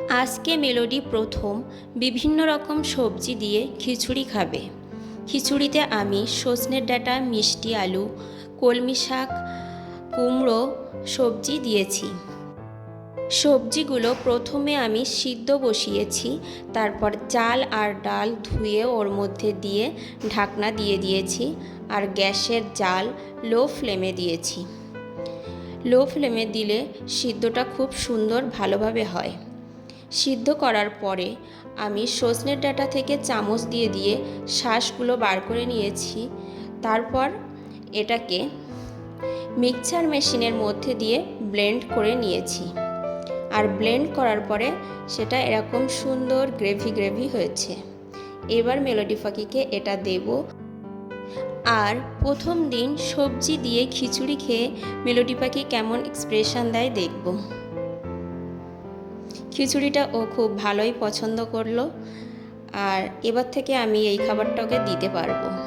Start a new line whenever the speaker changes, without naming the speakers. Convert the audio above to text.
আজকে মেলোডি প্রথম বিভিন্ন রকম সবজি দিয়ে খিচুড়ি খাবে। খিচুড়িতে আমি সজনের ডাঁটা, মিষ্টি আলু, কলমি শাক, কুমড়ো সবজি দিয়েছি। সবজিগুলো প্রথমে আমি সিদ্ধ বসিয়েছি, তারপর চাল আর ডাল ধুয়ে ওর মধ্যে দিয়ে ঢাকনা দিয়ে দিয়েছি আর গ্যাসের জাল লো ফ্লেমে দিয়েছি। লো ফ্লেমে দিলে সিদ্ধটা খুব সুন্দর ভালোভাবে হয়। সিদ্ধ করার পরে আমি সজনের ডাঁটা থেকে চামচ দিয়ে দিয়ে শাঁসগুলো বার করে নিয়েছি। তারপর এটাকে মিক্সচার মেশিনের মধ্যে দিয়ে ব্লেন্ড করে নিয়েছি। আর ব্লেন্ড করার পরে সেটা এরকম সুন্দর গ্রেভি হয়েছে। এবার মেলোডি পাখিকে এটা দেব। আর প্রথম দিন সবজি দিয়ে খিচুড়ি খেয়ে মেলোডি পাখি কেমন এক্সপ্রেশন দেয় দেখব। খিচুড়িটা ও খুব ভালোই পছন্দ করলো। আর এবার থেকে আমি এই খাবারটা ওকে দিতে পারবো।